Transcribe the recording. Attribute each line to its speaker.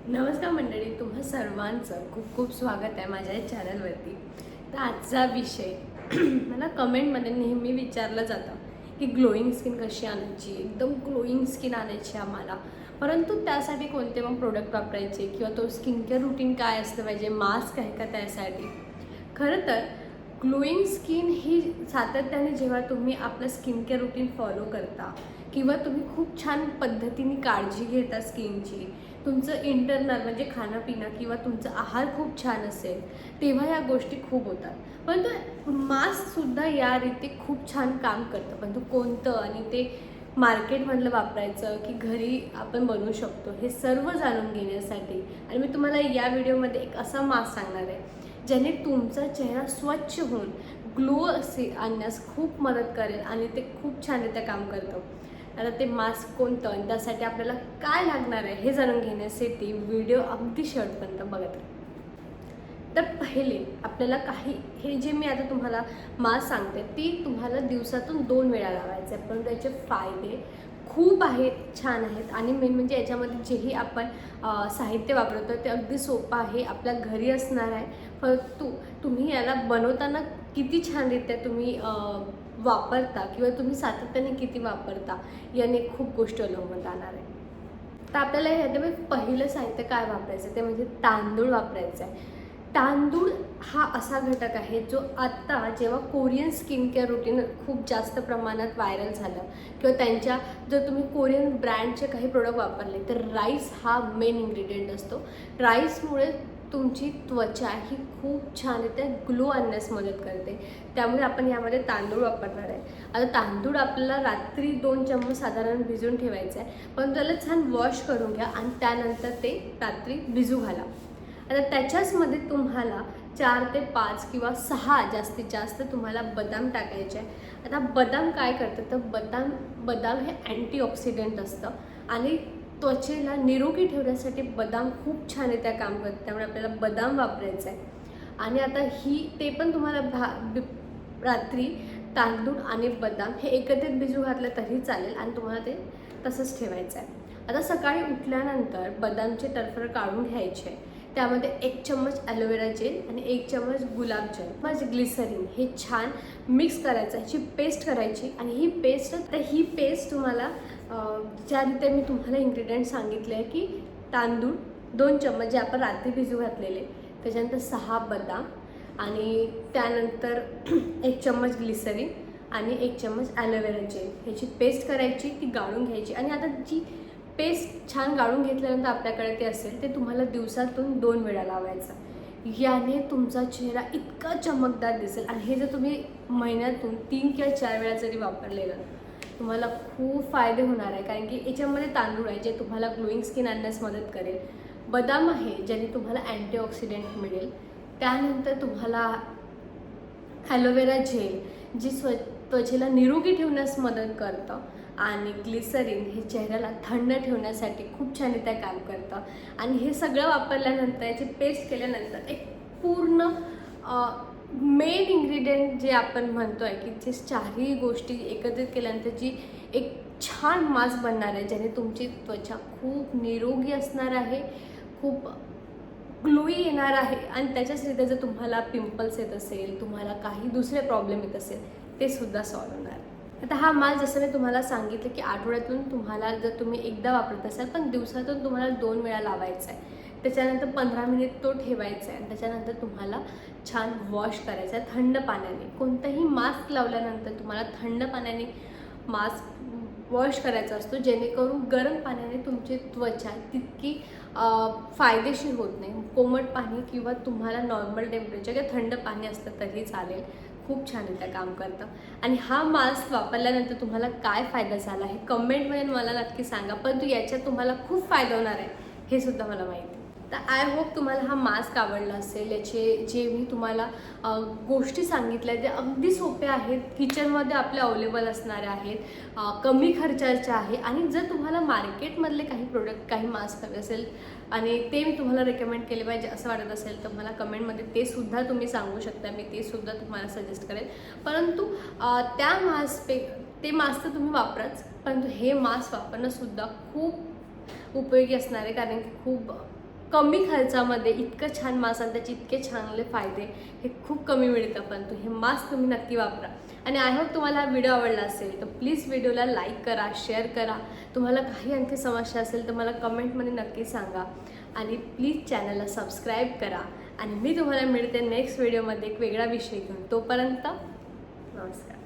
Speaker 1: नमस्कार मंडळी, तुम्हा सर्वांचं खूप खूप स्वागत आहे माझ्या चॅनलवरती। तर आजचा विषय मला कमेंटमध्ये नेहमी विचारलं जातं की ग्लोईंग स्किन कशी आणायची, एकदम ग्लोईंग स्किन आणायची आम्हाला, परंतु त्यासाठी कोणते मग प्रोडक्ट वापरायचे किंवा तो स्किन केअर रुटीन काय असलं पाहिजे, मास्क आहे का त्यासाठी। खरं तर ग्लोईंग स्किन ही सातत्याने जेव्हा तुम्ही आपलं स्किन केअर रुटीन फॉलो करता किंवा तुम्ही खूप छान पद्धतीने काळजी घेता स्किनची, तुमचं इंटरनल म्हणजे खाणंपिणं किंवा तुमचा आहार खूप छान असेल, तेव्हा या गोष्टी खूप होतात। परंतु मास्कसुद्धा या रीती खूप छान काम करतं, परंतु कोणतं आणि ते मार्केटमधलं वापरायचं की घरी आपण बनवू शकतो, हे सर्व जाणून घेण्यासाठी आणि मी तुम्हाला या व्हिडिओमध्ये एक असा मास्क सांगणार आहे ज्याने तुमचा चेहरा स्वच्छ होऊन ग्लो असे आणण्यास खूप मदत करेल आणि ते खूप छानरित्या काम करतं। आता ते मास्क कोणतं आणि त्यासाठी आपल्याला काय लागणार आहे हे जाणून घेण्यासाठी व्हिडिओ अगदी शेवटपर्यंत बघत राहा। तर पहिले आपल्याला हे जे मी आता तुम्हाला मास्क सांगते ती तुम्हाला दिवसातून 2 वेळा लावायचं आहे, पण त्याचे फायदे खूप आहेत, छान आहेत आणि मेन म्हणजे याच्यामध्ये जेही आपण साहित्य वापरतो ते अगदी सोपं आहे, आपल्या घरी असणार आहे। परंतु तुम्ही याला बनवताना किती छानरित्या तुम्ही वापरता किंवा तुम्ही सातत्याने किती वापरता याने खूप गोष्टी अवलंबून राहणार आहे। तर आपल्याला ह्याच्यामध्ये पहिलं साहित्य काय वापरायचं ते म्हणजे तांदूळ वापरायचा आहे। तांदूळ हा असा घटक आहे जो आत्ता जेव्हा कोरियन स्किन केअर रुटीन खूप जास्त प्रमाणात व्हायरल झालं किंवा त्यांच्या जर तुम्ही कोरियन ब्रँडचे काही प्रोडक्ट वापरले तर राईस हा मेन इन्ग्रेडियंट असतो। राईसमुळे तुमची त्वचा ही खूप छानरित्या ग्लो आणण्यास मदत करते, त्यामुळे आपण यामध्ये तांदूळ वापरणार आहे। आता तांदूळ आपल्याला रात्री 2 चम्मच साधारण भिजवून ठेवायचं आहे, पण त्याला छान वॉश करून घ्या आणि त्यानंतर ते रात्री भिजू घाला। आता त्याच्याचमध्ये तुम्हाला 4 ते 5 किंवा 6 जास्तीत जास्त तुम्हाला बदाम टाकायचे आहे। आता बदाम काय करतं तर बदाम हे अँटीऑक्सिडंट असतं आणि त्वचेला निरोगी ठेवण्यासाठी बदाम खूप छानरित्या काम करतं, त्यामुळे आपल्याला बदाम वापरायचं आहे। आणि आता ते पण तुम्हाला रात्री तांदूळ आणि बदाम हे एकत्रित भिजू घातलं तरी चालेल आणि तुम्हाला ते तसंच ठेवायचं आहे। आता सकाळी उठल्यानंतर बदामचे टरफल काढून घ्यायचे, त्यामध्ये 1 चम्मच ॲलोवेरा जेल आणि 1 चम्मच गुलाबजल म्हणजे ग्लिसरीन हे छान मिक्स करायचं, ह्याची पेस्ट करायची आणि ही पेस्ट तुम्हाला ज्या रीते मी तुम्हाला इन्ग्रेडियंट सांगितले आहे की तांदूळ 2 चम्मच जे आपण रात्री भिजू घातलेले, त्याच्यानंतर 6 बदाम आणि त्यानंतर 1 चम्मच ग्लिसरीन आणि 1 चम्मच ॲलोवेरा जेल ह्याची पेस्ट करायची, ती गाळून घ्यायची आणि आता जी पेस्ट छान गाळून घेतल्यानंतर आपल्याकडे ते असेल ते तुम्हाला दिवसातून 2 वेळा लावायचं। याने तुमचा चेहरा इतका चमकदार दिसेल आणि हे जर तुम्ही महिन्यातून 3 किंवा 4 वेळा जरी वापरलेलं तुम्हाला खूप फायदे होणार आहे, कारण की याच्यामध्ये तांदूळ आहे जे तुम्हाला ग्लोईंग स्किन आणण्यास मदत करेल, बदाम आहे ज्याने तुम्हाला अँटीऑक्सिडंट मिळेल, त्यानंतर तुम्हाला ॲलोवेरा जेल जी त्वचेला निरोगी ठेवण्यास मदत करतं आणि ग्लिसरीन हे चेहऱ्याला थंड ठेवण्यासाठी खूप छानरित्या काम करतं। आणि हे सगळं वापरल्यानंतर याची पेस्ट केल्यानंतर एक पूर्ण मेन इन्ग्रेडियंट जे आपण म्हणतो आहे की जे चारही गोष्टी एकत्रित केल्यानंतर जी एक छान मास्क बनणार आहे, ज्याने तुमची त्वचा खूप निरोगी असणार आहे, खूप ग्लोई येणार आहे आणि त्याच्याच रीते जर तुम्हाला पिंपल्स येत असेल, तुम्हाला काही दुसरे प्रॉब्लेम येत असेल ते सुद्धा सॉल्व होणार आहे। आता हा मास्क जसं मी तुम्हाला सांगितलं की आठवड्यातून तुम्हाला जर तुम्ही एकदा वापरत असाल पण दिवसातून तुम्हाला 2 वेळा लावायचा आहे, त्याच्यानंतर 15 मिनिट तो ठेवायचा आहे आणि त्याच्यानंतर तुम्हाला छान वॉश करायचा आहे थंड पाण्याने। कोणताही मास्क लावल्यानंतर तुम्हाला थंड पाण्याने मास्क वॉश करायचा असतो, जेणेकरून गरम पाण्याने तुमची त्वचा तितकी फायदेशीर होत नाही। कोमट पाणी किंवा तुम्हाला नॉर्मल टेम्परेचर किंवा थंड पाणी असतं तरी चालेल, खूप छानरित्या काम करतं। आणि हा मास्क वापरल्यानंतर तुम्हाला काय फायदा झाला हे कमेंटमध्ये मला नक्की सांगा, परंतु याच्यात तुम्हाला खूप फायदा होणार आहे हे सुद्धा मला माहिती आहे। तर आय होप तुम्हाला हा मास्क आवडला असेल। याचे जे मी तुम्हाला गोष्टी सांगितल्या त्या अगदी सोप्या आहेत, किचनमध्ये आपल्या अवेलेबल असणाऱ्या आहेत, कमी खर्चाच्या आहे आणि जर तुम्हाला मार्केटमधले काही प्रोडक्ट काही मास्क हवे असेल आणि ते मी तुम्हाला रेकमेंड केले पाहिजे असं वाटत असेल तर मला कमेंटमध्ये ते सुद्धा तुम्ही सांगू शकता, मी ते सुद्धा तुम्हाला सजेस्ट करेल। परंतु ते मास्क तर तुम्ही वापराच, परंतु हे मास्क वापरणं सुद्धा खूप उपयोगी असणार आहे, कारण की खूप कमी खर्चामध्ये इतकं छान मास्क आणि त्याचे इतके चांगले फायदे हे खूप कमी मिळतं. पण हे मास्क तुम्ही नक्की वापरा. आणि आय होप तुम्हाला हा व्हिडिओ आवडला असेल तर प्लीज व्हिडिओला लाईक करा, शेअर करा. तुम्हाला काही आणखी समस्या असेल तर मला कमेंटमध्ये नक्की सांगा. आणि प्लीज चॅनलला सबस्क्राईब करा. आणि मी तुम्हाला मिळते नेक्स्ट व्हिडिओमध्ये एक वेगळा विषय घेऊन. तोपर्यंत नमस्कार.